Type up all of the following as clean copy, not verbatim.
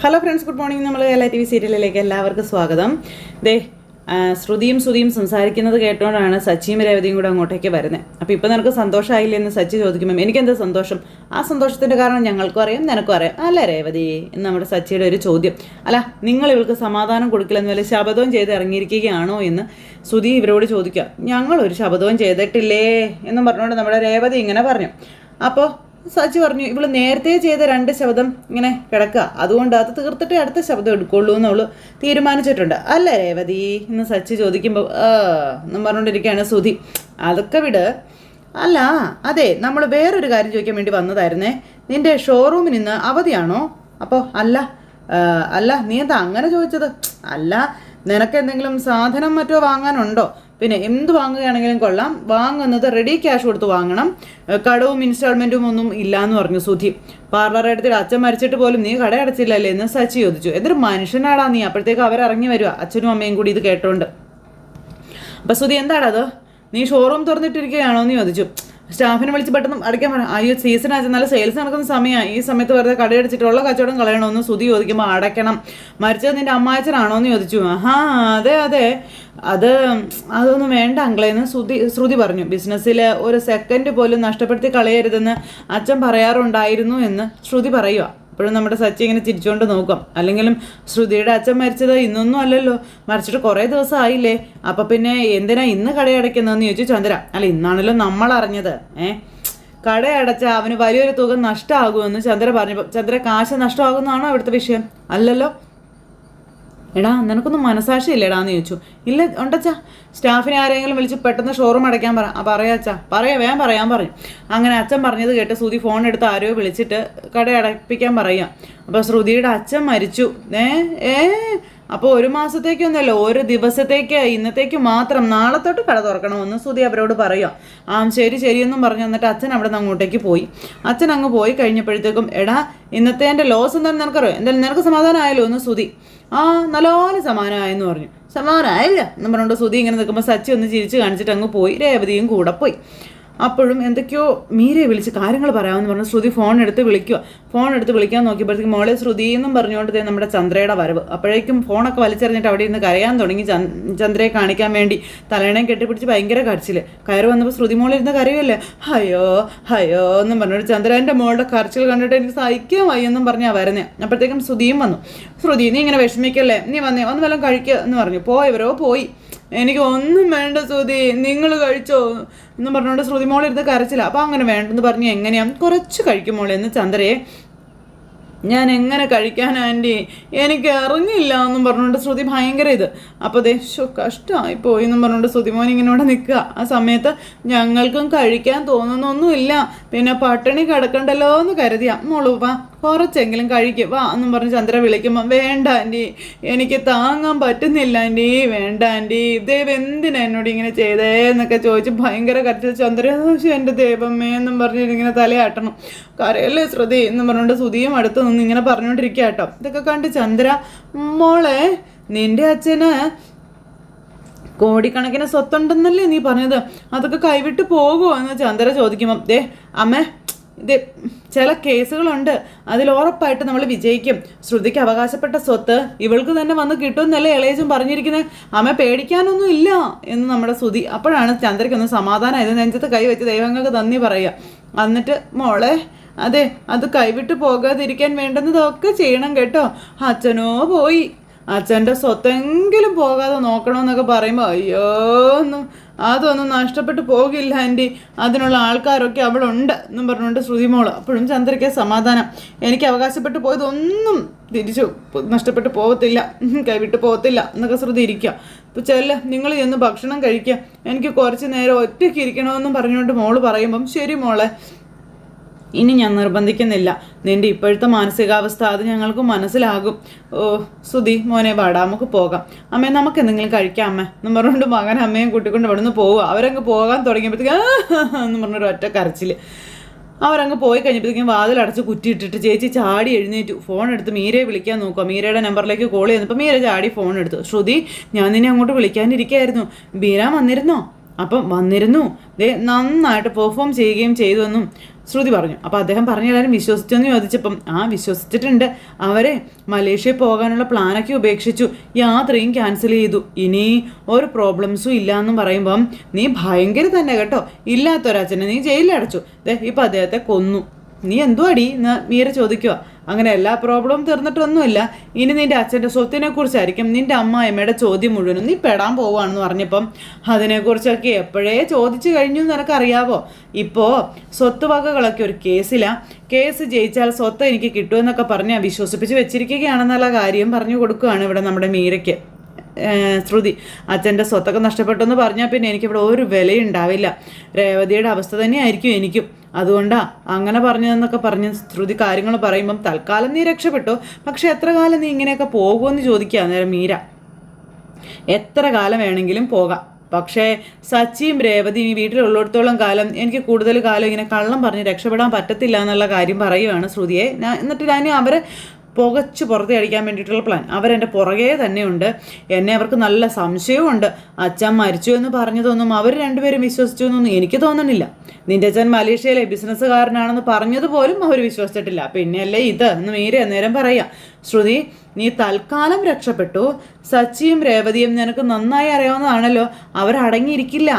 Hello friends, good morning. നമ്മൾ LITV സീരിയലിലേക്ക് എല്ലാവർക്കും സ്വാഗതം. ശ്രുതിയും സംസാരിക്കുന്നത് കേട്ടോണ്ടാണ് സച്ചിയും രേവതിയും കൂടെ അങ്ങോട്ടേക്ക് വരുന്നത്. അപ്പോൾ ഇപ്പോൾ നിനക്ക് സന്തോഷമായില്ലേ എന്ന് സച്ചി ചോദിക്കുമ്പോൾ എനിക്കെന്താ സന്തോഷം? ആ സന്തോഷത്തിൻ്റെ കാരണം ഞങ്ങൾക്കും അറിയാം, നിനക്കും അറിയാം അല്ല രേവതി എന്ന് നമ്മുടെ സച്ചിയുടെ ഒരു ചോദ്യം. അല്ല, നിങ്ങൾ ഇവൾക്ക് സമാധാനം കൊടുക്കില്ലെന്ന് വല്ല ശപഥവും ചെയ്ത് ഇറങ്ങിയിരിക്കുകയാണോ എന്ന് ശ്രുതി ഇവരോട് ചോദിക്കുക. ഞങ്ങളൊരു ശപഥവും ചെയ്തിട്ടില്ലേ എന്നും പറഞ്ഞുകൊണ്ട് നമ്മുടെ രേവതി ഇങ്ങനെ പറഞ്ഞു. അപ്പോൾ സച്ചി പറഞ്ഞു, ഇവള് നേരത്തെ ചെയ്ത 2 ശബ്ദം ഇങ്ങനെ കിടക്കുക, അതുകൊണ്ട് അത് തീർത്തിട്ട് അടുത്ത ശബ്ദം എടുക്കുള്ളൂ എന്നവള് തീരുമാനിച്ചിട്ടുണ്ട് അല്ല രേവതി എന്ന് സച്ചി ചോദിക്കുമ്പോൾ എന്നും പറഞ്ഞുകൊണ്ടിരിക്കുകയാണ് ശ്രുതി. അതൊക്കെ വിട്. അല്ല അതെ, നമ്മൾ വേറൊരു കാര്യം ചോദിക്കാൻ വേണ്ടി വന്നതായിരുന്നേ. നിന്റെ ഷോറൂമിൽ നിന്ന് അവധിയാണോ? അപ്പോൾ അല്ല നീ എന്താ അങ്ങനെ ചോദിച്ചത്? അല്ല, നിനക്ക് എന്തെങ്കിലും സാധനം മറ്റോ വാങ്ങാനുണ്ടോ? പിന്നെ എന്ത് വാങ്ങുകയാണെങ്കിലും കൊള്ളാം, വാങ്ങുന്നത് റെഡി ക്യാഷ് കൊടുത്ത് വാങ്ങണം, കടവും ഇൻസ്റ്റാൾമെൻറ്റും ഒന്നും ഇല്ലയെന്ന് പറഞ്ഞു ശ്രുതി. പാർലർ എടുത്തിട്ട് അച്ഛൻ മരിച്ചിട്ട് പോലും നീ കട അടച്ചില്ലല്ലേ എന്ന് സച്ചി ചോദിച്ചു. എന്തൊരു മനുഷ്യനാടാ നീ? അപ്പോഴത്തേക്ക് അവരിറങ്ങി വരിക, അച്ഛനും അമ്മയും കൂടി ഇത് കേട്ടോണ്ട്. അപ്പം ശ്രുതി, എന്താണത്, നീ ഷോറൂം തുറന്നിട്ടിരിക്കുകയാണോ എന്ന് ചോദിച്ചു. സ്റ്റാഫിനെ വിളിച്ച് പെട്ടെന്ന് അടയ്ക്കാൻ പറയാം. അയ്യോ സീസൺ ആച്ച നല്ല സെയിൽസ് നടക്കുന്ന സമയമാണ്, ഈ സമയത്ത് വെറുതെ കടയടിച്ചിട്ടുള്ള കച്ചവടം കളയണമെന്ന് ശ്രുതി ചോദിക്കുമ്പോൾ അടയ്ക്കണം. മരിച്ചത് നിന്റെ അമ്മായച്ചനാണോ എന്ന് ചോദിച്ചു. അതെ അതൊന്നും വേണ്ട അങ്കിളേന്ന് ശ്രുതി പറഞ്ഞു. ബിസിനസ്സിൽ ഒരു സെക്കൻഡ് പോലും നഷ്ടപ്പെടുത്തി കളയരുതെന്ന് അച്ഛൻ പറയാറുണ്ടായിരുന്നു എന്ന് ശ്രുതി പറയുക. അപ്പോഴും നമ്മുടെ സച്ചി ഇങ്ങനെ ചിരിച്ചുകൊണ്ട് നോക്കാം. അല്ലെങ്കിലും ശ്രുതിയുടെ അച്ഛൻ മരിച്ചത് ഇന്നൊന്നും അല്ലല്ലോ, മരിച്ചിട്ട് കുറേ ദിവസം ആയില്ലേ, അപ്പം പിന്നെ എന്തിനാ ഇന്ന് കടയടയ്ക്കുന്നതെന്ന് ചോദിച്ചു ചന്ദ്ര. അല്ല, ഇന്നാണല്ലോ നമ്മൾ അറിഞ്ഞത്. കടയടച്ച അവന് വലിയൊരു തുക നഷ്ടമാകുമെന്ന് ചന്ദ്ര പറഞ്ഞപ്പോൾ, ചന്ദ്ര കാശ് നഷ്ടമാകുന്നതാണോ അവിടുത്തെ വിഷയം? അല്ലല്ലോ. എടാ നിനക്കൊന്നും മനസാക്ഷിയില്ലേടാ എന്ന് ചോദിച്ചു. ഇല്ല ഉണ്ടച്ചാ, സ്റ്റാഫിനെ ആരെങ്കിലും വിളിച്ച് പെട്ടെന്ന് ഷോറൂം അടയ്ക്കാൻ പറയാച്ചാ, വേഗം പറയാൻ പറഞ്ഞു. അങ്ങനെ അച്ഛൻ പറഞ്ഞത് കേട്ട് ശ്രുതി ഫോൺ എടുത്ത് ആരോ വിളിച്ചിട്ട് കട അടപ്പിക്കാൻ പറയുക. അപ്പോൾ ശ്രുതിയുടെ അച്ഛൻ മരിച്ചു. അപ്പോൾ 1 മാസത്തേക്കൊന്നല്ല, ഒരു ദിവസത്തേക്ക്, ഇന്നത്തേക്ക് മാത്രം, നാളെ തൊട്ട് കട തുറക്കണമെന്ന് ശ്രുതി അവരോട് പറയുക. ശരിയെന്നും പറഞ്ഞു. എന്നിട്ട് അച്ഛൻ അവിടെ നിന്ന് അങ്ങോട്ടേക്ക് പോയി. അച്ഛൻ അങ്ങ് പോയി കഴിഞ്ഞപ്പോഴത്തേക്കും, എടാ ഇന്നത്തെ എൻ്റെ ലോസ് എന്താണെന്ന് നിനക്കറിയോ? എന്തായാലും നിനക്ക് സമാധാനമായല്ലോ എന്ന് ശ്രുതി. നല്ലോണം സമാധാനമായെന്ന് പറഞ്ഞു. സമാധാനമായില്ല എന്ന് പറഞ്ഞുകൊണ്ട് ശ്രുതി ഇങ്ങനെ നിൽക്കുമ്പോൾ സച്ചി ഒന്ന് ചിരിച്ച് കാണിച്ചിട്ട് അങ്ങ് പോയി. രേവതിയും കൂടെ പോയി. അപ്പോഴും എന്തൊക്കെയോ മീരയെ വിളിച്ച് കാര്യങ്ങൾ പറയാമെന്ന് പറഞ്ഞു ശ്രുതി ഫോൺ എടുത്ത് വിളിക്കാൻ നോക്കിയപ്പോഴത്തേക്ക് മോളെ ശ്രുതി എന്നും പറഞ്ഞുകൊണ്ട് നമ്മുടെ ചന്ദ്രയുടെ വരവ്. അപ്പോഴേക്കും ഫോണൊക്കെ വലിച്ചെറിഞ്ഞിട്ട് അവിടെ ഇരുന്ന് കരയാൻ തുടങ്ങി. ചന്ദ്രയെ കാണിക്കാൻ വേണ്ടി തലേണയും കെട്ടിപ്പിടിച്ച് ഭയങ്കര കരച്ചിൽ. കയറി വന്നപ്പോൾ ശ്രുതി മോളിരുന്ന് കരയല്ലേ, ഹയോ എന്നും പറഞ്ഞിട്ട് ചന്ദ്രൻ്റെ മോളുടെ കരച്ചിൽ കണ്ടിട്ട് എനിക്ക് സഹിക്കാൻ വയ്യെന്നും പറഞ്ഞാൽ വരുന്നേ. അപ്പോഴത്തേക്കും ശ്രുതിയും വന്നു. ശ്രുതി നീ ഇങ്ങനെ വിഷമിക്കല്ലേ, നീ വന്ന് വല്ലതും കഴിക്കുക എന്ന് പറഞ്ഞു. പോയി. എനിക്ക് ഒന്നും വേണ്ട ശ്രുതി, നിങ്ങൾ കഴിച്ചോ എന്ന് പറഞ്ഞുകൊണ്ട് ശ്രുതി മോളിരുന്ന് കരച്ചില്ല. അപ്പോൾ അങ്ങനെ വേണ്ടെന്ന് പറഞ്ഞു. എങ്ങനെയാ കുറച്ച് കഴിക്കും മോളെ എന്ന് ചന്ദ്രയെ. ഞാൻ എങ്ങനെ കഴിക്കാൻ ആൻറ്റി, എനിക്ക് അറിഞ്ഞില്ല എന്നും പറഞ്ഞുകൊണ്ട് ശ്രുതി ഭയങ്കര ഇത്. അപ്പോൾ കഷ്ടമായി പോയി എന്നും പറഞ്ഞുകൊണ്ട് ശ്രുതി മോൻ ഇങ്ങനെ ഇവിടെ നിൽക്കുക. ആ സമയത്ത് ഞങ്ങൾക്കും കഴിക്കാൻ തോന്നുന്നൊന്നുമില്ല, പിന്നെ പട്ടിണി കിടക്കണ്ടല്ലോ എന്ന് കരുതിയാ. മോളുവാ കുറച്ചെങ്കിലും കഴിക്കുക വാ എന്നും പറഞ്ഞ് ചന്ദ്ര വിളിക്കുമ്പോൾ, വേണ്ട ആൻറ്റി, എനിക്ക് താങ്ങാൻ പറ്റുന്നില്ല ആൻറ്റി, വേണ്ട ആൻറ്റി, ദൈവം എന്തിനാ എന്നോട് ഇങ്ങനെ ചെയ്തേ എന്നൊക്കെ ചോദിച്ച് ഭയങ്കര കരച്ചിൽ. ചന്ദ്ര എൻ്റെ ദൈവമേ എന്നും പറഞ്ഞ് ഇങ്ങനെ തലയാട്ടണം. കരയല്ലേ ശ്രുതി എന്നും പറഞ്ഞുകൊണ്ട് ശ്രുതിയും അടുത്ത് നിന്ന് ഇങ്ങനെ പറഞ്ഞുകൊണ്ടിരിക്കുക കേട്ടോ. ഇതൊക്കെ കണ്ട് ചന്ദ്ര, മോളെ നിന്റെ അച്ഛന് കോടിക്കണക്കിന് സ്വത്തുണ്ടെന്നല്ലേ നീ പറഞ്ഞത്, അതൊക്കെ കൈവിട്ട് പോകുമോ എന്ന് ചന്ദ്ര ചോദിക്കുമ്പം, അമ്മേ ചില കേസുകളുണ്ട്, അതിൽ ഉറപ്പായിട്ട് നമ്മൾ വിജയിക്കും. ശ്രുതിക്ക് അവകാശപ്പെട്ട സ്വത്ത് ഇവൾക്ക് തന്നെ വന്ന് കിട്ടുമെന്നല്ലേ ഇളയച്ചൻ പറഞ്ഞിരിക്കുന്നത്, അമ്മ പേടിക്കാനൊന്നും ഇല്ല എന്ന് നമ്മുടെ ശ്രുതി. അപ്പോഴാണ് ചന്ദ്രയ്ക്കൊന്ന് സമാധാനമായത്. നെഞ്ചത്ത് കൈ വെച്ച് ദൈവങ്ങൾക്ക് നന്ദി പറയുക. എന്നിട്ട് മോളെ അത് കൈവിട്ട് പോകാതിരിക്കാൻ വേണ്ടുന്നതൊക്കെ ചെയ്യണം കേട്ടോ. അച്ഛനോ പോയി, അച്ഛൻ്റെ സ്വത്തെങ്കിലും പോകാതെ നോക്കണമെന്നൊക്കെ പറയുമ്പോൾ, അതൊന്നും നഷ്ടപ്പെട്ടു പോകില്ല ആൻറ്റി, അതിനുള്ള ആൾക്കാരൊക്കെ അവിടെ ഉണ്ട് എന്നും പറഞ്ഞുകൊണ്ട് ശ്രുതി മോള്. അപ്പോഴും ചന്ദ്രയ്ക്ക് സമാധാനം, എനിക്ക് അവകാശപ്പെട്ടു പോയതൊന്നും തിരിച്ചു നഷ്ടപ്പെട്ടു പോകത്തില്ല, കൈവിട്ട് പോകത്തില്ല എന്നൊക്കെ ശ്രുതി ഇരിക്കുക. ഇപ്പോൾ നിങ്ങൾ ചെന്ന് ഭക്ഷണം കഴിക്കുക, എനിക്ക് കുറച്ച് നേരം ഒറ്റയ്ക്ക് ഇരിക്കണമെന്നും പറഞ്ഞുകൊണ്ട് മോള് പറയുമ്പം, ശരി മോളെ, ഇനി ഞാൻ നിർബന്ധിക്കുന്നില്ല, നിൻ്റെ ഇപ്പോഴത്തെ മാനസികാവസ്ഥ അത് ഞങ്ങൾക്ക് മനസ്സിലാകും. ശ്രുതി മോനെ വാടാ നമുക്ക് പോകാം, അമ്മേ നമുക്ക് എന്തെങ്കിലും കഴിക്കാം അമ്മ എന്ന് പറഞ്ഞുകൊണ്ട് മകൻ അമ്മയും കൂട്ടിക്കൊണ്ട് അവിടെ നിന്ന് പോവുക. അവരങ്ങ് പോകാൻ തുടങ്ങിയപ്പോഴത്തേക്ക് എന്ന് പറഞ്ഞൊരു ഒറ്റ കരച്ചിൽ. അവരങ്ങ് പോയി കഴിഞ്ഞപ്പോഴത്തേക്കും വാതിലടച്ച് കുറ്റിയിട്ടിട്ട് ചേച്ചി ചാടി എഴുന്നേറ്റു. ഫോൺ എടുത്ത് മീരയെ വിളിക്കാൻ നോക്കുക. മീരയുടെ നമ്പറിലേക്ക് കോൾ ചെയ്യുന്നപ്പോൾ മീര ചാടി ഫോൺ എടുത്തു. ശ്രുതി ഞാൻ നിന്നെ അങ്ങോട്ട് വിളിക്കാനിരിക്കുകയായിരുന്നു, ബീരാൻ വന്നിരുന്നോ? അപ്പം വന്നിരുന്നു, നന്നായിട്ട് പെർഫോം ചെയ്യുകയും ചെയ്തുവെന്നും ശ്രുതി പറഞ്ഞു. അപ്പോൾ അദ്ദേഹം പറഞ്ഞ എല്ലാവരും വിശ്വസിച്ചെന്ന് ചോദിച്ചപ്പം വിശ്വസിച്ചിട്ടുണ്ട്. അവരെ മലേഷ്യയിൽ പോകാനുള്ള പ്ലാനൊക്കെ ഉപേക്ഷിച്ചു, യാത്രയും ക്യാൻസൽ ചെയ്തു. ഇനി ഒരു പ്രോബ്ലംസും ഇല്ല എന്നും പറയുമ്പം നീ ഭയങ്കര തന്നെ കേട്ടോ, ഇല്ലാത്തൊരച്ഛനെ നീ ജയിലിലടച്ചു, ഇപ്പം അദ്ദേഹത്തെ കൊന്നു, നീ എന്തുവാടി എന്ന് മീര ചോദിക്കുക. അങ്ങനെ എല്ലാ പ്രോബ്ലവും തീർന്നിട്ടൊന്നുമില്ല, ഇനി നിൻ്റെ അച്ഛൻ്റെ സ്വത്തിനെ കുറിച്ചായിരിക്കും നിൻ്റെ അമ്മായിമ്മയുടെ ചോദ്യം മുഴുവനും, നീ പെടാൻ പോവുകയാണെന്ന് പറഞ്ഞപ്പം അതിനെക്കുറിച്ചൊക്കെ എപ്പോഴേ ചോദിച്ചു കഴിഞ്ഞു എന്ന് നിനക്കറിയാവോ. ഇപ്പോൾ സ്വത്ത് വകകളൊക്കെ ഒരു കേസിലാണ്, കേസ് ജയിച്ചാൽ സ്വത്ത് എനിക്ക് കിട്ടുമെന്നൊക്കെ പറഞ്ഞ് വിശ്വസിപ്പിച്ച് വെച്ചിരിക്കുകയാണെന്നുള്ള കാര്യം പറഞ്ഞു കൊടുക്കുകയാണ് ഇവിടെ നമ്മുടെ മീരയ്ക്ക് ശ്രുതി. അച്ഛൻ്റെ സ്വത്തൊക്കെ നഷ്ടപ്പെട്ടെന്ന് പറഞ്ഞാൽ പിന്നെ എനിക്കിവിടെ ഒരു വിലയുണ്ടാവില്ല, രേവതിയുടെ അവസ്ഥ തന്നെയായിരിക്കും എനിക്കും, അതുകൊണ്ടാ അങ്ങനെ പറഞ്ഞതെന്നൊക്കെ പറഞ്ഞ് ശ്രുതി കാര്യങ്ങൾ പറയുമ്പം തൽക്കാലം നീ രക്ഷപ്പെട്ടു, പക്ഷെ എത്ര കാലം നീ ഇങ്ങനെയൊക്കെ പോകുമെന്ന് ചോദിക്കുക അന്നേരം മീര. എത്ര കാലം വേണമെങ്കിലും പോകാം, പക്ഷേ സച്ചിയും രേവതിയും ഈ വീട്ടിലുള്ളിടത്തോളം കാലം എനിക്ക് കൂടുതൽ കാലം ഇങ്ങനെ കള്ളം പറഞ്ഞ് രക്ഷപ്പെടാൻ പറ്റത്തില്ല എന്നുള്ള കാര്യം പറയുകയാണ് ശ്രുതിയെ. എന്നിട്ട് ഞാൻ അവരെ പുകച്ച് പുറത്ത് അടിക്കാൻ വേണ്ടിയിട്ടുള്ള പ്ലാൻ, അവരെൻ്റെ പുറകെ തന്നെയുണ്ട്. എന്നെ അവർക്ക് നല്ല സംശയവുമുണ്ട്. അച്ഛൻ മരിച്ചു എന്ന് പറഞ്ഞതൊന്നും അവർ രണ്ടുപേരും വിശ്വസിച്ചു എന്നൊന്നും എനിക്ക് തോന്നണില്ല. നിൻ്റെ അച്ഛൻ മലേഷ്യയിലെ ബിസിനസ്സുകാരനാണെന്ന് പറഞ്ഞതുപോലും അവർ വിശ്വസിച്ചിട്ടില്ല, പിന്നെയല്ലേ ഇത് എന്ന് മീര അന്നേരം പറയാം. ശ്രുതി, നീ തൽക്കാലം രക്ഷപ്പെട്ടു, സച്ചിയും രേവതിയും നിനക്ക് നന്നായി അറിയാവുന്നതാണല്ലോ, അവരടങ്ങിയിരിക്കില്ല,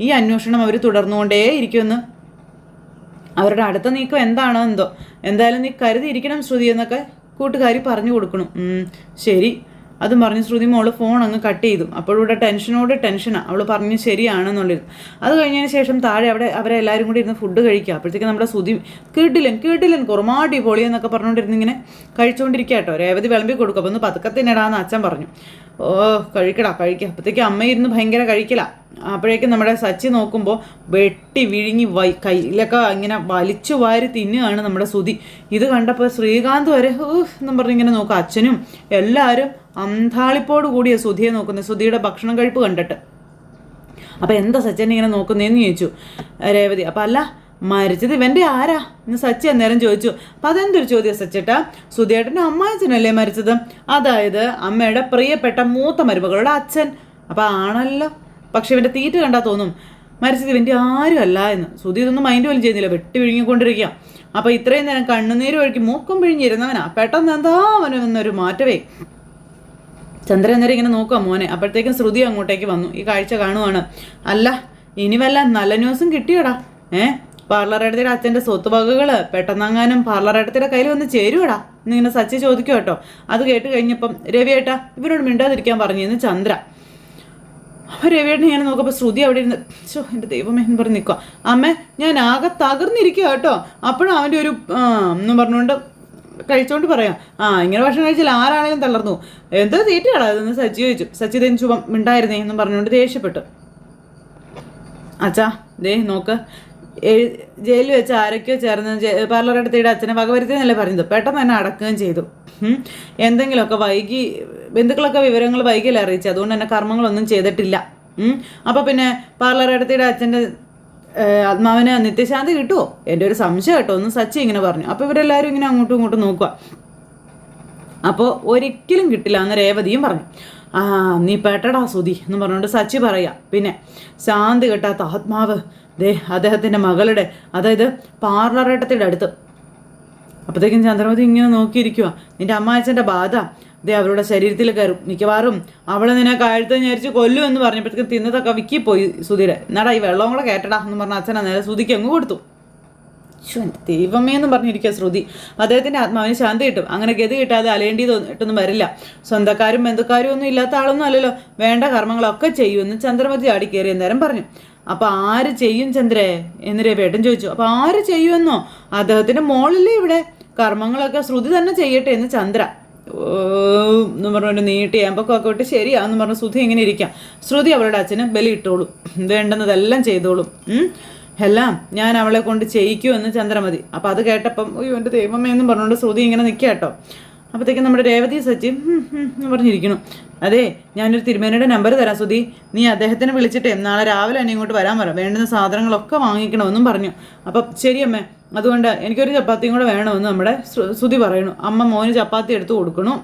ഈ അന്വേഷണം അവർ തുടർന്നുകൊണ്ടേ ഇരിക്കുമെന്ന്. അവരുടെ അടുത്ത നീക്കം എന്താണോ എന്തോ, എന്തായാലും നീ കരുതിയിരിക്കണം ശ്രുതി എന്നൊക്കെ കൂട്ടുകാരി പറഞ്ഞു കൊടുക്കണം. ശരി, അതും പറഞ്ഞ് ശ്രുതി മോള് ഫോൺ അങ്ങ് കട്ട് ചെയ്തു. അപ്പോഴിവിടെ ടെൻഷനാണ്, അവൾ പറഞ്ഞു ശരിയാണെന്നുള്ളത്. അത് കഴിഞ്ഞതിന് ശേഷം താഴെ അവരെ എല്ലാവരും കൂടി ഇരുന്ന് ഫുഡ് കഴിക്കുക. അപ്പോഴത്തേക്ക് നമ്മുടെ ശ്രുതി കേട്ടില്ലൻ കുറുമാടി പൊളി എന്നൊക്കെ പറഞ്ഞുകൊണ്ടിരുന്ന് ഇങ്ങനെ കഴിച്ചുകൊണ്ടിരിക്കുക കേട്ടോ. രേവതി വിളമ്പി കൊടുക്കും. അപ്പോൾ ഒന്ന് പതുക്കത്തിനിടാന്ന് അച്ഛൻ പറഞ്ഞു. കഴിക്കുക. അപ്പോഴത്തേക്ക് അമ്മ ഇരുന്ന് ഭയങ്കര കഴിക്കല. അപ്പോഴേക്കും നമ്മുടെ സച്ചി നോക്കുമ്പോൾ വെട്ടി വിഴുങ്ങി കയ്യിലൊക്കെ ഇങ്ങനെ വലിച്ചു വാരി തിന്നുകയാണ് നമ്മുടെ ശ്രുതി. ഇത് കണ്ടപ്പോൾ ശ്രീകാന്ത് വരെ എന്നും പറഞ്ഞിങ്ങനെ നോക്കുക. അച്ഛനും എല്ലാവരും അന്താളിപ്പോട് കൂടിയ ശ്രുതിയെ നോക്കുന്നത്, ശ്രുതിയുടെ ഭക്ഷണം കഴിപ്പ് കണ്ടിട്ട്. അപ്പോൾ എന്താ സച്ചിനെ ഇങ്ങനെ നോക്കുന്നതെന്ന് ചോദിച്ചു രേവതി. അപ്പം അല്ല, മരിച്ചത് ഇവൻ്റെ ആരാ എന്ന് സച്ചി അന്നേരം ചോദിച്ചു. അപ്പം അതെന്തൊരു ചോദ്യം സച്ചേട്ടാ, സുധിയേട്ടൻ്റെ അമ്മാച്ചനല്ലേ മരിച്ചത്, അതായത് അമ്മയുടെ പ്രിയപ്പെട്ട മൂത്ത മരുമകളുടെ അച്ഛൻ. അപ്പം ആണല്ലോ, പക്ഷെ ഇവൻ്റെ തീറ്റ കണ്ടാൽ തോന്നും മരിച്ചത് ഇവൻ്റെ ആരും അല്ല എന്ന്. സുധി ഇതൊന്നും മൈൻഡ് പോലും ചെയ്യുന്നില്ല, വെട്ടി വിഴുങ്ങിക്കൊണ്ടിരിക്കുക. അപ്പോൾ ഇത്രയും നേരം കണ്ണുനീര് ഒഴുക്കി മൂക്കം പിഴിഞ്ഞിരുന്നവനാ, പെട്ടെന്ന് എന്താ അവന് വന്നൊരു മാറ്റവേ. ചന്ദ്രൻ നേരം ഇങ്ങനെ നോക്കുക മോനെ. അപ്പോഴത്തേക്കും ശ്രുതി അങ്ങോട്ടേക്ക് വന്നു, ഈ കാഴ്ച കാണുവാണ്. അല്ല, ഇനി വല്ല നല്ല ന്യൂസും കിട്ടിയോടാ? പാർലറേടത്തിയുടെ അച്ഛൻ്റെ സ്വത്ത് വകകൾ പെട്ടെന്നങ്ങാനും പാർലറേടത്തിയുടെ കയ്യിൽ വന്ന് ചേരുവടാ എന്നിങ്ങനെ സച്ചി ചോദിക്കും കേട്ടോ. അത് കേട്ട് കഴിഞ്ഞപ്പം രവിയേട്ടാ ഇവരോട് മിണ്ടാതിരിക്കാൻ പറഞ്ഞിരുന്നു ചന്ദ്ര. അപ്പോൾ രവിയേട്ടൻ ഞാൻ നോക്കുമ്പോൾ ശ്രുതി അവിടെ ഇരുന്ന് എൻ്റെ ദൈവമേ എന്ന് പറഞ്ഞ് നിൽക്കുക. അമ്മേ ഞാൻ ആകെ തകർന്നിരിക്കുക കേട്ടോ. അപ്പോഴും അവൻ്റെ ഒരു എന്നും പറഞ്ഞുകൊണ്ട് കഴിച്ചോണ്ട് പറയാം, ഇങ്ങനെ ഭക്ഷണം കഴിച്ചാൽ ആരാണെങ്കിലും തളർന്നു, എന്തോ തീറ്റയാടാ ഇതെന്ന് സച്ചി ചോദിച്ചു. സച്ചി തന്നെ ശുഭം മിണ്ടായിരുന്നേ എന്നും പറഞ്ഞുകൊണ്ട് ദേഷ്യപ്പെട്ടു. അച്ഛാ ദേ നോക്ക്, ജയിലിൽ വെച്ച് ആരൊക്കെയോ ചേർന്ന് പാർലറെടുത്തിയുടെ അച്ഛനെ വകവരുത്തിയെന്നല്ലേ പറഞ്ഞത്, പെട്ടെന്ന് തന്നെ അടക്കുകയും ചെയ്തു. എന്തെങ്കിലുമൊക്കെ വൈകി ബന്ധുക്കളൊക്കെ വിവരങ്ങൾ വൈകിയല്ലേ അറിയിച്ചു, അതുകൊണ്ട് തന്നെ കർമ്മങ്ങളൊന്നും ചെയ്തിട്ടില്ല. അപ്പോൾ പിന്നെ പാർലറെടുത്തിയുടെ അച്ഛൻ്റെ ആത്മാവിന് നിത്യശാന്തി കിട്ടുമോ? എൻ്റെ ഒരു സംശയം കേട്ടോ ഒന്ന് സച്ചി ഇങ്ങനെ പറഞ്ഞു. അപ്പോൾ ഇവരെല്ലാവരും ഇങ്ങനെ അങ്ങോട്ടും ഇങ്ങോട്ടും നോക്കുക. അപ്പോൾ ഒരിക്കലും കിട്ടില്ല എന്ന് രേവതിയും പറഞ്ഞു. നീ പെട്ടടാ സുധി എന്ന് പറഞ്ഞുകൊണ്ട് സച്ചി പറയാ. പിന്നെ ശാന്തി കിട്ടാത്ത ആത്മാവ് അദ്ദേഹത്തിൻ്റെ മകളുടെ, അതായത് പാർലറേട്ടത്തിൻ്റെ അടുത്ത്. അപ്പോഴത്തേക്കും ചന്ദ്രമതി ഇങ്ങനെ നോക്കിയിരിക്കുക. നിൻ്റെ അമ്മായച്ചൻ്റെ ബാധ അവരുടെ ശരീരത്തിൽ കയറും, മിക്കവാറും അവളെ നിന്നെ കഴുത്ത് ഞരിച്ച് കൊല്ലും എന്ന് പറഞ്ഞപ്പോഴത്തേക്കും തിന്നതൊക്കെ വിക്കിപ്പോയി സുധിയുടെ. എന്നാടാ ഈ വെള്ളം കൂടെ കേട്ടടാ എന്ന് പറഞ്ഞ അച്ഛൻ നേരെ ശ്രുതിക്ക് അങ്ങ് കൊടുത്തു. എൻ്റെ ദൈവമേ എന്നും പറഞ്ഞിരിക്കുക ശ്രുതി. അദ്ദേഹത്തിൻ്റെ ആത്മാവിന് ശാന്തി കിട്ടും. അങ്ങനെ ഗതി കിട്ടാതെ അലേണ്ടിയിട്ടൊന്നും വരില്ല. സ്വന്തക്കാരും ബന്ധുക്കാരും ഒന്നും ഇല്ലാത്ത ആളൊന്നും അല്ലല്ലോ, വേണ്ട കർമ്മങ്ങളൊക്കെ ചെയ്യുമെന്ന് ചന്ദ്രമതി ആടി കയറി എന്നേരം പറഞ്ഞു. അപ്പോൾ ആര് ചെയ്യും ചന്ദ്രേ എന്ന് രവേട്ടൻ ചോദിച്ചു. അപ്പോൾ ആര് ചെയ്യുമെന്നോ, അദ്ദേഹത്തിൻ്റെ മോളില്ലേ ഇവിടെ, കർമ്മങ്ങളൊക്കെ ശ്രുതി തന്നെ ചെയ്യട്ടെ എന്ന് ചന്ദ്ര എന്ന് പറഞ്ഞുകൊണ്ട് നീട്ടി അമ്പക്കൊക്കെ വിട്ട് ശരിയാന്ന് പറഞ്ഞ് ശ്രുതി എങ്ങനെ ഇരിക്കാം. ശ്രുതി അവളുടെ അച്ഛന് ബലി ഇട്ടോളും, വേണ്ടുന്നതെല്ലാം ചെയ്തോളും, എല്ലാം ഞാൻ അവളെ കൊണ്ട് ചെയ്യിക്കുമെന്ന് ചന്ദ്രമതി. അപ്പോൾ അത് കേട്ടപ്പം എൻ്റെ ദൈവമേ എന്നും പറഞ്ഞുകൊണ്ട് ശ്രുതി ഇങ്ങനെ നിൽക്കുക കേട്ടോ. അപ്പോഴത്തേക്കും നമ്മുടെ രേവതി സച്ചി എന്ന് പറഞ്ഞിരിക്കണം. അതെ, ഞാനൊരു തിരുമേനയുടെ നമ്പർ തരാം സുധി, നീ അദ്ദേഹത്തിനെ വിളിച്ചിട്ട് നാളെ രാവിലെ തന്നെ ഇങ്ങോട്ട് വരാൻ പറ, വേണ്ടുന്ന സാധനങ്ങളൊക്കെ വാങ്ങിക്കണമെന്നും പറഞ്ഞു. അപ്പം ശരിയമ്മേ, അതുകൊണ്ട് എനിക്കൊരു ചപ്പാത്തിയും കൂടെ വേണമെന്ന് നമ്മുടെ സുധി പറയണു. അമ്മ മോന് ചപ്പാത്തി എടുത്ത് കൊടുക്കണു,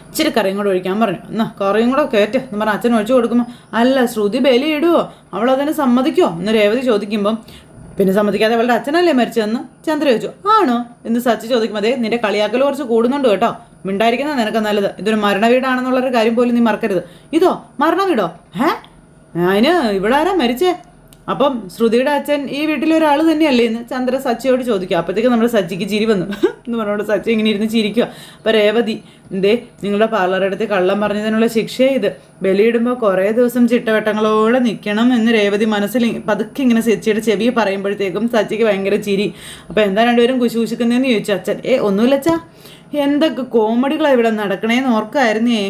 ഇച്ചിരി കറിയും കൂടെ ഒഴിക്കാൻ പറഞ്ഞു. എന്നാ കറിയും കൂടെ കയറ്റ് എന്ന് പറഞ്ഞാൽ അച്ഛൻ ഒഴിച്ചു കൊടുക്കുമ്പോൾ, അല്ല ശ്രുതി ബലി ഇടുവോ, അവളതിന് സമ്മതിക്കുമോ എന്ന് രേവതി ചോദിക്കുമ്പം പിന്നെ സമ്മതിക്കാതെ അവളുടെ അച്ഛനല്ലേ മരിച്ചതെന്ന് ചന്ദ്ര ചോദിച്ചു. ആണോ എന്ന് സച്ചി ചോദിക്കും. അതെ, നിന്റെ കളിയാക്കൽ കുറച്ച് കൂടുന്നുണ്ട് കേട്ടോ, മിണ്ടായിരിക്കുന്ന നിനക്ക് നല്ലത്. ഇതൊരു മരണവീടാണെന്നുള്ളൊരു കാര്യം പോലും നീ മറക്കരുത്. ഇതോ മരണവീടോ? അതിന് ഇവിടെ ആരാ മരിച്ചേ? അപ്പം ശ്രുതിയുടെ അച്ഛൻ ഈ വീട്ടിലൊരാൾ തന്നെയല്ലേ എന്ന് ചന്ദ്ര സച്ചിയോട് ചോദിക്കുക. അപ്പോഴത്തേക്ക് നമ്മുടെ സച്ചിക്ക് ചിരി വന്നു എന്ന് പറഞ്ഞോണ്ട് സച്ചി ഇങ്ങനെ ഇരുന്ന് ചിരിക്കുക. അപ്പം രേവതി, എന്തേ നിങ്ങളുടെ പാർലറെടുത്ത് കള്ളം പറഞ്ഞതിനുള്ള ശിക്ഷയെ ഇത്, ബലിയിടുമ്പോൾ കുറേ ദിവസം ചിട്ടവട്ടങ്ങളോടെ നിൽക്കണം എന്ന് രേവതി മനസ്സിൽ പതുക്കെ ഇങ്ങനെ സച്ചിയുടെ ചെവി പറയുമ്പോഴത്തേക്കും സച്ചിക്ക് ഭയങ്കര ചിരി. അപ്പം എന്താ രണ്ടുപേരും കുശുകുശുക്കുന്നതെന്ന് ചോദിച്ചു അച്ഛൻ. ഒന്നുമില്ലച്ചാ, എന്തൊക്കെ കോമഡികളാണ് ഇവിടെ നടക്കണേന്ന് ഓർക്കായിരുന്നേ.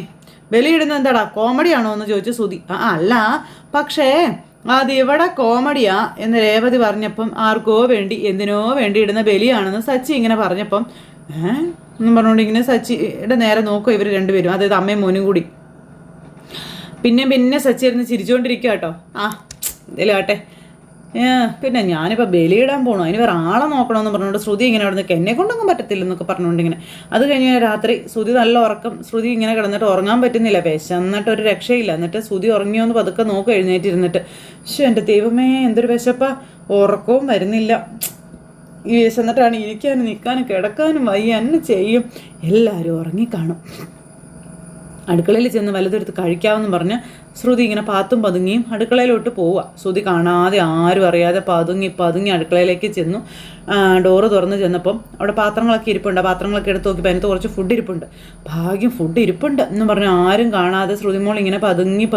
ബലിയിടുന്നത് എന്താടാ, കോമഡിയാണോ എന്ന് ചോദിച്ചു ശ്രുതി. അല്ല, പക്ഷേ അതിവിടെ കോമഡിയാ എന്ന് രേവതി പറഞ്ഞപ്പം ആർക്കോ വേണ്ടി എന്തിനോ വേണ്ടി ഇടുന്ന ബലിയാണെന്ന് സച്ചി ഇങ്ങനെ പറഞ്ഞപ്പം എന്നും പറഞ്ഞുകൊണ്ട് ഇങ്ങനെ സച്ചിയുടെ നേരെ നോക്കും ഇവർ രണ്ടുപേരും, അതായത് അമ്മയും മോനും കൂടി. പിന്നെ സച്ചി ഇരുന്ന് ചിരിച്ചുകൊണ്ടിരിക്കുക കേട്ടോ. എന്തേലും ആട്ടെ, പിന്നെ ഞാനിപ്പോൾ ബലിയിടാൻ പോകണു, അതിന് വേറെ ആളെ നോക്കണമെന്ന് പറഞ്ഞുകൊണ്ട് ശ്രുതി ഇങ്ങനെ അവിടെ നിൽക്കുക. എന്നെ കൊണ്ടൊന്നും പറ്റത്തില്ലെന്നൊക്കെ പറഞ്ഞുകൊണ്ട് ഇങ്ങനെ. അത് കഴിഞ്ഞ് രാത്രി ശ്രുതി നല്ല ഉറക്കം, ശ്രുതി ഇങ്ങനെ കിടന്നിട്ട് ഉറങ്ങാൻ പറ്റുന്നില്ല, വിശന്നിട്ട് ഒരു രക്ഷയില്ല. എന്നിട്ട് ശ്രുതി ഉറങ്ങിയോന്ന് പതുക്കെ നോക്കും എഴുന്നേറ്റിരുന്നിട്ട്. എൻ്റെ ദൈവമേ എന്തൊരു വിശപ്പാ, ഉറക്കവും വരുന്നില്ല. ഈ വിശന്നിട്ടാണ് ഇരിക്കാനും നിൽക്കാനും കിടക്കാനും വയ്യ, എന്നെ ചെയ്യും. എല്ലാവരും ഉറങ്ങിക്കാണും. അടുക്കളയിൽ ചെന്ന് വലുതെടുത്ത് കഴിക്കാമെന്ന് പറഞ്ഞ് ശ്രുതി ഇങ്ങനെ പാത്തും പതുങ്ങിയും അടുക്കളയിലോട്ട് പോവുക. ശ്രുതി കാണാതെ ആരും അറിയാതെ പതുങ്ങി അടുക്കളയിലേക്ക് ചെന്നു. ഡോറ് തുറന്ന് ചെന്നപ്പം അവിടെ പാത്രങ്ങളൊക്കെ ഇരിപ്പുണ്ട്. പാത്രങ്ങളൊക്കെ എടുത്ത് നോക്കിയപ്പോൾ അതിനകത്ത് കുറച്ച് ഫുഡ് ഇരിപ്പുണ്ട്. ഭാഗ്യം ഫുഡ് ഇരിപ്പുണ്ട് എന്ന് പറഞ്ഞ് ആരും കാണാതെ ശ്രുതിമോൾ ഇങ്ങനെ പതുങ്ങി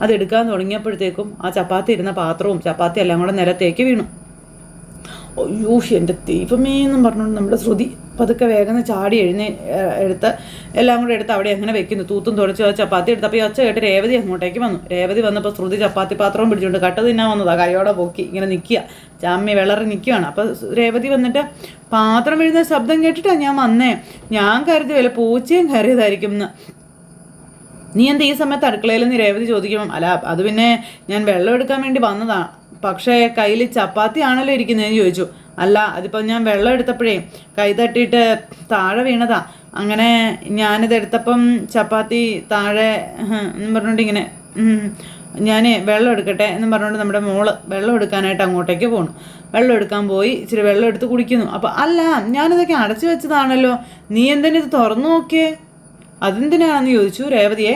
അത് എടുക്കാൻ തുടങ്ങിയപ്പോഴത്തേക്കും ആ ചപ്പാത്തി ഇരുന്ന പാത്രവും ചപ്പാത്തി എല്ലാം കൂടെ നിലത്തേക്ക് വീണു. അയ്യോ എൻ്റെ ദൈവമേ എന്നും പറഞ്ഞുകൊണ്ട് നമ്മുടെ ശ്രുതി പതുക്കെ വേഗം ചാടി എടുത്ത് എല്ലാം കൂടെ എടുത്ത് അവിടെ അങ്ങനെ വെക്കുന്നു. തൂത്തും തുടച്ച് ചപ്പാത്തി എടുത്തപ്പോൾ ഈ ഒച്ച കേട്ട് രേവതി അങ്ങോട്ടേക്ക് വന്നു. രേവതി വന്നപ്പോൾ ശ്രുതി ചപ്പാത്തി പാത്രവും പിടിച്ചുകൊണ്ട് കട്ട് തിന്നാൻ വന്നതാണ്. കൈയോടെ പൊക്കി ഇങ്ങനെ നിൽക്കുക, ചാമ്മി വിളറി നിൽക്കുകയാണ്. അപ്പോൾ രേവതി വന്നിട്ട് പാത്രം വീഴുന്ന ശബ്ദം കേട്ടിട്ടാണ് ഞാൻ വന്നേ, ഞാൻ കരുതി വല്ല പൂച്ചയും കയറിയതായിരിക്കും എന്ന്. നീ എന്താ ഈ സമയത്ത് അടുക്കളയിൽ നീ രേവതി ചോദിക്കണം. അല്ല, അത് പിന്നെ ഞാൻ വെള്ളം എടുക്കാൻ വേണ്ടി വന്നതാണ്, പക്ഷേ കയ്യിൽ ചപ്പാത്തി ആണല്ലോ ഇരിക്കുന്നതെന്ന് ചോദിച്ചു. അല്ല, അതിപ്പോൾ ഞാൻ വെള്ളം എടുത്തപ്പോഴേ കൈ തട്ടിയിട്ട് താഴെ വീണതാ, അങ്ങനെ ഞാനിത് എടുത്തപ്പം ചപ്പാത്തി താഴെ എന്നും പറഞ്ഞുകൊണ്ട് ഇങ്ങനെ ഞാൻ വെള്ളം എടുക്കട്ടെ എന്നും പറഞ്ഞുകൊണ്ട് നമ്മുടെ മോള് വെള്ളം എടുക്കാനായിട്ട് അങ്ങോട്ടേക്ക് പോകണു. വെള്ളം എടുക്കാൻ പോയി ഇച്ചിരി വെള്ളം എടുത്ത് കുടിക്കുന്നു. അപ്പോൾ അല്ല, ഞാനിതൊക്കെ അടച്ചു വെച്ചതാണല്ലോ, നീ എന്തിനാ ഇത് തുറന്നു നോക്കിയേ? അതെന്തിനാണെന്ന് ചോദിച്ചു രേവതിയെ.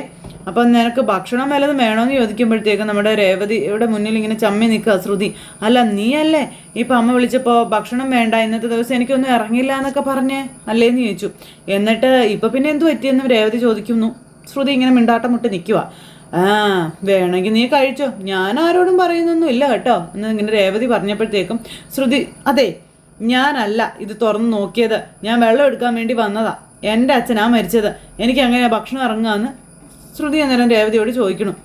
അപ്പം നിനക്ക് ഭക്ഷണം വല്ലതും വേണമെന്ന് ചോദിക്കുമ്പോഴത്തേക്കും നമ്മുടെ രേവതിയുടെ മുന്നിൽ ഇങ്ങനെ ചമ്മി നിൽക്കുക ശ്രുതി. അല്ല, നീ അല്ലേ ഇപ്പം അമ്മ വിളിച്ചപ്പോൾ ഭക്ഷണം വേണ്ട, ഇന്നത്തെ ദിവസം എനിക്കൊന്നും ഇറങ്ങില്ല എന്നൊക്കെ പറഞ്ഞേ അല്ലേന്ന് ചോദിച്ചു. എന്നിട്ട് ഇപ്പം പിന്നെ എന്തു പറ്റിയെന്ന് രേവതി ചോദിക്കുന്നു. ശ്രുതി ഇങ്ങനെ മിണ്ടാട്ടം മുട്ടി നിൽക്കുക. വേണമെങ്കിൽ നീ കഴിച്ചോ, ഞാൻ ആരോടും പറയുന്നൊന്നും ഇല്ല കേട്ടോ എന്ന് ഇങ്ങനെ രേവതി പറഞ്ഞപ്പോഴത്തേക്കും ശ്രുതി, അതെ ഞാനല്ല ഇത് തുറന്ന് നോക്കിയത്, ഞാൻ വെള്ളം എടുക്കാൻ വേണ്ടി വന്നതാ, എൻ്റെ അച്ഛനാ മരിച്ചത്, എനിക്ക് അങ്ങനെ ഭക്ഷണം ഇറങ്ങുകയെന്ന് ശ്രുതി അന്നേരം രേവതിയോട് ചോദിക്കണം.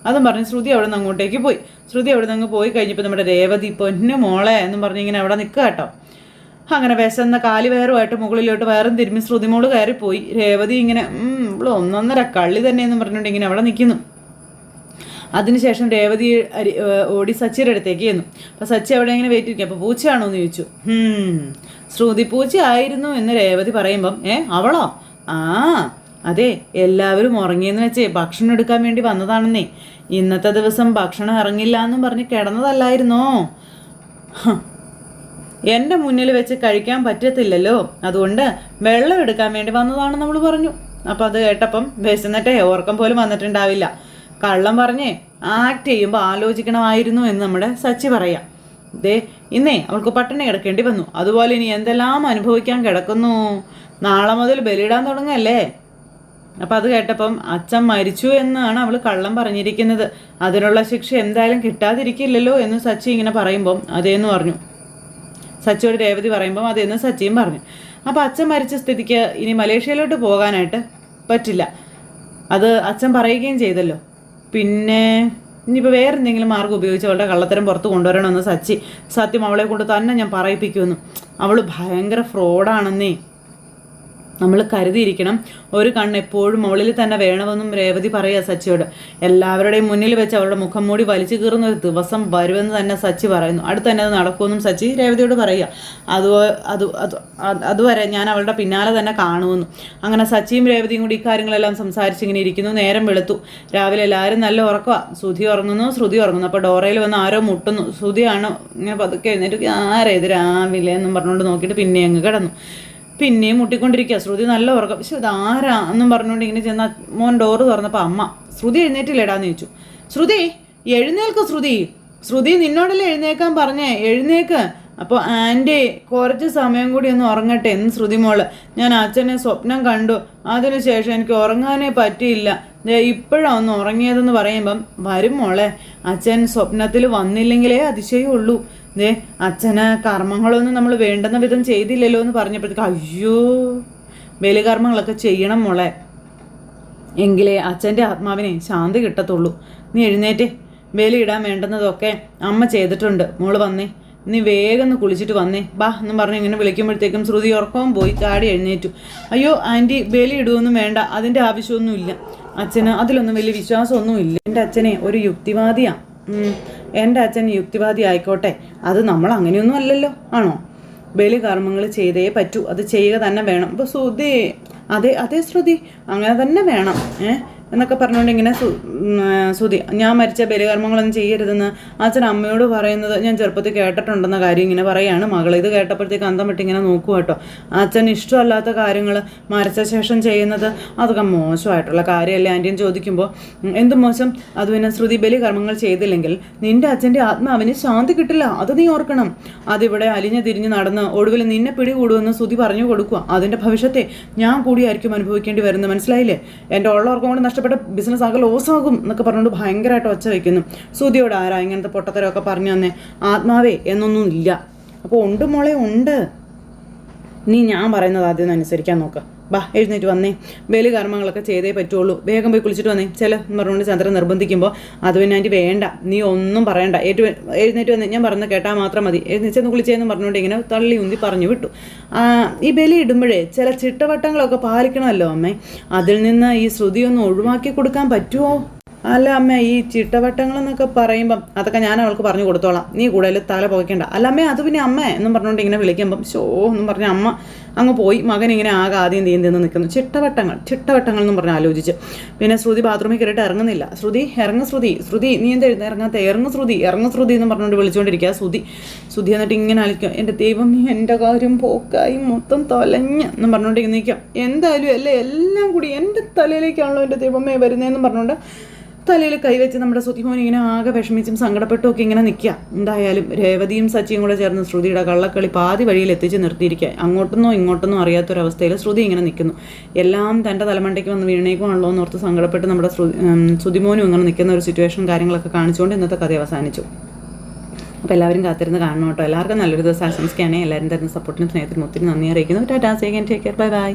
അതും പറഞ്ഞ് ശ്രുതി അവിടെ നിന്ന് അങ്ങോട്ടേക്ക് പോയി. ശ്രുതി അവിടെ നിന്ന് പോയി കഴിഞ്ഞപ്പോൾ നമ്മുടെ രേവതി പൊന്നു മോളെ എന്നും പറഞ്ഞ് ഇങ്ങനെ അവിടെ നിൽക്കുക കേട്ടോ. അങ്ങനെ വിശന്ന കാലി വയറുമായിട്ട് മുകളിലോട്ട് വയറും തിരുമ്മി ശ്രുതിമോള് കയറിപ്പോയി. രേവതി ഇങ്ങനെ ഇവിടെ ഒന്നൊന്നര കള്ളി തന്നെ എന്ന് പറഞ്ഞുകൊണ്ട് ഇങ്ങനെ അവിടെ നിൽക്കുന്നു. അതിനുശേഷം രേവതി ഓടി സച്ചിയുടെ അടുത്തേക്ക് ചെന്നു. അപ്പോൾ സച്ചി അവിടെ ഇങ്ങനെ വെയിറ്റ് ഇരിക്കും. അപ്പോൾ പൂച്ചയാണോ എന്ന് ചോദിച്ചു. ശ്രുതി പൂച്ച ആയിരുന്നു എന്ന് രേവതി പറയുമ്പം അവളോ? അതെ, എല്ലാവരും ഉറങ്ങിയെന്ന് വെച്ചേ ഭക്ഷണം എടുക്കാൻ വേണ്ടി വന്നതാണെന്നേ, ഇന്നത്തെ ദിവസം ഭക്ഷണം ഇറങ്ങില്ല എന്നും പറഞ്ഞ് കിടന്നതല്ലായിരുന്നോ? എൻ്റെ മുന്നിൽ വെച്ച് കഴിക്കാൻ പറ്റത്തില്ലല്ലോ, അതുകൊണ്ട് വെള്ളം എടുക്കാൻ വേണ്ടി വന്നതാണെന്ന് നമ്മൾ പറഞ്ഞു. അപ്പം അത് കേട്ടപ്പം വിശന്നിട്ടേ ഓർക്കം പോലും വന്നിട്ടുണ്ടാവില്ല, കള്ളം പറഞ്ഞേ ആക്ട് ചെയ്യുമ്പോൾ ആലോചിക്കണമായിരുന്നു എന്ന് നമ്മുടെ സച്ചി പറയാം. ഇന്നേ അവൾക്ക് പട്ടിണി കിടക്കേണ്ടി വന്നു, അതുപോലെ ഇനി എന്തെല്ലാം അനുഭവിക്കാൻ കിടക്കുന്നു, നാളെ മുതൽ ബലിയിടാൻ തുടങ്ങല്ലേ. അപ്പം അത് കേട്ടപ്പം അച്ഛൻ മരിച്ചു എന്നാണ് അവൾ കള്ളം പറഞ്ഞിരിക്കുന്നത്, അതിനുള്ള ശിക്ഷ എന്തായാലും കിട്ടാതിരിക്കില്ലല്ലോ എന്ന് സച്ചി ഇങ്ങനെ പറയുമ്പം അതേന്ന് പറഞ്ഞു. സച്ചിയോട് രേവതി പറയുമ്പം അതേന്ന് സച്ചിയും പറഞ്ഞു. അപ്പോൾ അച്ഛൻ മരിച്ച സ്ഥിതിക്ക് ഇനി മലേഷ്യയിലോട്ട് പോകാനായിട്ട് പറ്റില്ല, അത് അച്ഛൻ പറയുകയും ചെയ്തല്ലോ, പിന്നെ ഇനിയിപ്പോൾ വേറെ എന്തെങ്കിലും മാർഗ്ഗം ഉപയോഗിച്ച് അവളുടെ കള്ളത്തരം പുറത്ത് കൊണ്ടുവരണമെന്ന് സച്ചി. സത്യം അവളെ കൊണ്ട് തന്നെ ഞാൻ പറയിപ്പിക്കുമെന്ന്, അവൾ ഭയങ്കര ഫ്രോഡാണെന്നേ. നമ്മൾ കരുതിയിരിക്കണം. ഒരു കണ്ണ് എപ്പോഴും മുകളിൽ തന്നെ വേണമെന്നും രേവതി പറയുക സച്ചിയോട്. എല്ലാവരുടെയും മുന്നിൽ വെച്ച് അവരുടെ മുഖം മൂടി വലിച്ചു കീറുന്ന ഒരു ദിവസം വരുമെന്ന് തന്നെ സച്ചി പറയുന്നു. അടുത്ത് തന്നെ അത് നടക്കുമെന്നും സച്ചി രേവതിയോട് പറയുക. അതുവരെ ഞാൻ അവളുടെ പിന്നാലെ തന്നെ കാണുമെന്നു. അങ്ങനെ സച്ചിയും രേവതിയും കൂടി ഇക്കാര്യങ്ങളെല്ലാം സംസാരിച്ചിങ്ങനെ ഇരിക്കുന്നു. നേരം വെളുത്തു. രാവിലെ എല്ലാവരും നല്ല ഉറക്കമാണ്. ശ്രുതി ഉറങ്ങുന്നു. അപ്പോൾ ഡോറയിൽ വന്ന് ആരോ മുട്ടുന്നു. ശ്രുതിയാണ് ഇങ്ങനെ പതുക്കെ എഴുന്നേറ്റ് ആരേത് രാവിലെ എന്നും പറഞ്ഞുകൊണ്ട് നോക്കിയിട്ട് പിന്നെ അങ്ങ് കിടന്നു. പിന്നെയും മുട്ടിക്കൊണ്ടിരിക്കുക. ശ്രുതി നല്ല ഉറക്കം. പക്ഷെ ഇതാരാ എന്നും പറഞ്ഞുകൊണ്ട് ഇങ്ങനെ ചെന്ന മോൻ ഡോറ് തുറന്നപ്പോൾ അമ്മ ശ്രുതി എഴുന്നേറ്റില്ലേടാന്ന് ചോദിച്ചു. ശ്രുതി എഴുന്നേൽക്ക്. ശ്രുതി നിന്നോടല്ലേ എഴുന്നേക്കാൻ പറഞ്ഞേ, എഴുന്നേക്ക്. അപ്പോൾ ആൻറ്റി കുറച്ച് സമയം കൂടി ഒന്ന് ഉറങ്ങട്ടെ എന്ന് ശ്രുതി മോള്. ഞാൻ അച്ഛനെ സ്വപ്നം കണ്ടു, അതിനുശേഷം എനിക്ക് ഉറങ്ങാനേ പറ്റിയില്ല, ഇപ്പോഴാണ് ഒന്ന് ഉറങ്ങിയതെന്ന് പറയുമ്പം വരും മോളെ, അച്ഛൻ സ്വപ്നത്തിൽ വന്നില്ലെങ്കിലേ അതിശയമുള്ളൂ. അച്ഛന് കർമ്മങ്ങളൊന്നും നമ്മൾ വേണ്ടുന്ന വിധം ചെയ്തില്ലല്ലോ എന്ന് പറഞ്ഞപ്പോഴത്തേക്ക് അയ്യോ, ബലികർമ്മങ്ങളൊക്കെ ചെയ്യണം മോളെ, എങ്കിലേ അച്ഛൻ്റെ ആത്മാവിനെ ശാന്തി കിട്ടത്തുള്ളൂ. നീ എഴുന്നേറ്റേ, ബലിയിടാൻ വേണ്ടുന്നതൊക്കെ അമ്മ ചെയ്തിട്ടുണ്ട്, മോള് വന്നേ, നീ വേഗം ഒന്ന് കുളിച്ചിട്ട് വന്നേ ബാ എന്നും പറഞ്ഞ് ഇങ്ങനെ വിളിക്കുമ്പോഴത്തേക്കും ശ്രുതി ഉറക്കവും പോയി ചാടി എഴുന്നേറ്റു. അയ്യോ ആൻറ്റി, ബലി ഇടുവൊന്നും വേണ്ട, അതിൻ്റെ ആവശ്യമൊന്നുമില്ല, അച്ഛന് അതിലൊന്നും വലിയ വിശ്വാസമൊന്നുമില്ല. എൻ്റെ അച്ഛനെ ഒരു യുക്തിവാദിയാണ്. എൻ്റെ അച്ഛൻ യുക്തിവാദി ആയിക്കോട്ടെ, അത് നമ്മൾ അങ്ങനെയൊന്നും അല്ലല്ലോ, ആണോ? ബലി കർമ്മങ്ങൾ ചെയ്തേ പറ്റൂ, അത് ചെയ്യുക തന്നെ വേണം. അപ്പോൾ ശ്രുതി അതെ ശ്രുതി അങ്ങനെ തന്നെ വേണം എന്നൊക്കെ പറഞ്ഞുകൊണ്ട് ഇങ്ങനെ ശ്രുതി ഞാൻ മരിച്ച ബലികർമ്മങ്ങളൊന്നും ചെയ്യരുതെന്ന് അച്ഛൻ അമ്മയോട് പറയുന്നത് ഞാൻ ചെറുപ്പത്തിൽ കേട്ടിട്ടുണ്ടെന്ന കാര്യം ഇങ്ങനെ പറയാണ് മകൾ. ഇത് കേട്ടപ്പോഴത്തേക്ക് അന്തം വിട്ട് ഇങ്ങനെ നോക്കുക കേട്ടോ. അച്ഛൻ ഇഷ്ടമല്ലാത്ത കാര്യങ്ങൾ മരിച്ച ശേഷം ചെയ്യുന്നത് അതൊക്കെ മോശമായിട്ടുള്ള കാര്യമല്ലേ ആൻറ്റിയും ചോദിക്കുമ്പോൾ എന്ത് മോശം? അത് പിന്നെ ശ്രുതി ബലികർമ്മങ്ങൾ ചെയ്തില്ലെങ്കിൽ നിൻ്റെ അച്ഛൻ്റെ ആത്മാവിന് ശാന്തി കിട്ടില്ല, അത് നീ ഓർക്കണം. അതിവിടെ അലിഞ്ഞു തിരിഞ്ഞ് നടന്ന് ഒടുവിൽ നിന്നെ പിടികൂടുമെന്ന് ശ്രുതി പറഞ്ഞു കൊടുക്കുക. അതിൻ്റെ ഭവിഷ്യത്തെ ഞാൻ കൂടിയായിരിക്കും അനുഭവിക്കേണ്ടി വരുന്നത്, മനസ്സിലായില്ലേ? എൻ്റെ ഉള്ളവർക്കും കൊണ്ട് നഷ്ടപ്പെട്ട ബിസിനസ് ആകെ ലോസാകും എന്നൊക്കെ പറഞ്ഞുകൊണ്ട് ഭയങ്കരമായിട്ട് ഒച്ച വയ്ക്കുന്നു. ശ്രുതിയോട് ആരാ ഇങ്ങനത്തെ പൊട്ടത്തരമൊക്കെ പറഞ്ഞു തന്നെ? ആത്മാവേ എന്നൊന്നും ഇല്ല. അപ്പോൾ ഉണ്ട് മോളെ, ഉണ്ട്. നീ ഞാൻ പറയുന്നത് ആദ്യം അനുസരിക്കാൻ നോക്കുക. ബാ എഴുന്നേറ്റ് വന്നേ, ബലി കർമ്മങ്ങളൊക്കെ ചെയ്തേ പറ്റുള്ളൂ, വേഗം പോയി കുളിച്ചിട്ട് വന്നേ ചില പറഞ്ഞുകൊണ്ട് ചന്ദ്രൻ നിർബന്ധിക്കുമ്പോൾ അത് പിന്നെ ആൻറ്റി വേണ്ട, നീ ഒന്നും പറയണ്ട, എഴുന്നേറ്റ് വന്നേ, ഞാൻ പറഞ്ഞ് കേട്ടാൽ മാത്രം മതി, എഴുന്നേച്ചെന്ന് കുളിച്ചേന്ന് പറഞ്ഞുകൊണ്ട് ഇങ്ങനെ തള്ളി ഉന്തി പറഞ്ഞു വിട്ടു. ഈ ബലി ഇടുമ്പോഴേ ചില ചിട്ടവട്ടങ്ങളൊക്കെ പാലിക്കണമല്ലോ അമ്മേ, അതിൽ നിന്ന് ഈ ശ്രുതിയൊന്ന് ഒഴിവാക്കി കൊടുക്കാൻ പറ്റുമോ? അല്ല അമ്മ, ഈ ചിട്ടവട്ടങ്ങളെന്നൊക്കെ പറയുമ്പം അതൊക്കെ ഞാൻ അവൾക്ക് പറഞ്ഞു കൊടുത്തോളാം, നീ കൂടുതൽ തല പുകയ്ക്കണ്ട. അല്ല അമ്മേ, അത് പിന്നെ അമ്മ എന്നും പറഞ്ഞുകൊണ്ട് ഇങ്ങനെ വിളിക്കുമ്പം ഷോ എന്നും പറഞ്ഞ അമ്മ അങ്ങ് പോയി. മകൻ ഇങ്ങനെ ആകെ ആദ്യം തീന്തിന്ന് നിൽക്കുന്നു. ചിട്ടവട്ടങ്ങൾ എന്നും പറഞ്ഞ് ആലോചിച്ച് പിന്നെ ശ്രുതി ബാത്റൂമിൽ കയറിയിട്ട് ഇറങ്ങുന്നില്ല. ശ്രുതി നീ എന്താ ഇറങ്ങാത്ത? ഇറങ്ങു ശ്രുതി എന്നും പറഞ്ഞുകൊണ്ട് വിളിച്ചുകൊണ്ടിരിക്കുക ശ്രുതി എന്നിട്ട് ഇങ്ങനെ ആലോചിക്കും, എൻ്റെ ദൈവം എൻ്റെ കാര്യം പോക്കായി മൊത്തം തൊലഞ്ഞ് എന്നും പറഞ്ഞുകൊണ്ട് നിൽക്കാം. എന്തായാലും എല്ലാം കൂടി എൻ്റെ തലയിലേക്കാണല്ലോ എൻ്റെ ദൈവമേ വരുന്നതെന്നും പറഞ്ഞുകൊണ്ട് തലയിൽ കൈവച്ച് നമ്മുടെ ശ്രുതിമോൻ ഇങ്ങനെ ആകെ വിഷമിച്ചും സങ്കടപ്പെട്ടും ഒക്കെ ഇങ്ങനെ നിൽക്കുക. എന്തായാലും രേവതിയും സച്ചിയും കൂടെ ചേർന്ന് ശ്രുതിയുടെ കള്ളക്കളി പാതി വഴിയിൽ എത്തിച്ച് നിർത്തിയിരിക്കുക. അങ്ങോട്ടൊന്നോ ഇങ്ങോട്ടൊന്നോ അറിയാത്തൊരവസ്ഥയിൽ ശ്രുതി ഇങ്ങനെ നിൽക്കുന്നു. എല്ലാം തൻ്റെ തലമണ്ടയ്ക്ക് വന്ന് വീണേക്കുവാണല്ലോ എന്നോർത്ത് സങ്കടപ്പെട്ട് നമ്മുടെ ശ്രുതിമോനും ഇങ്ങനെ നിൽക്കുന്ന ഒരു സിറ്റുവേഷൻ കാര്യങ്ങളൊക്കെ കാണിച്ചുകൊണ്ട് ഇന്നത്തെ കഥ അവസാനിച്ചു. അപ്പോൾ എല്ലാവരും കാത്തിരുന്ന് കാണണം കേട്ടോ. എല്ലാവർക്കും നല്ലൊരു ദിവസം ആശംസിക്കുകയാണെങ്കിൽ എല്ലാവരും തരുന്ന സപ്പോർട്ടിനും സ്നേഹത്തിനും ഒത്തിരി നന്ദി അറിയിക്കുന്നു. Tata, say again, take care, bye bye.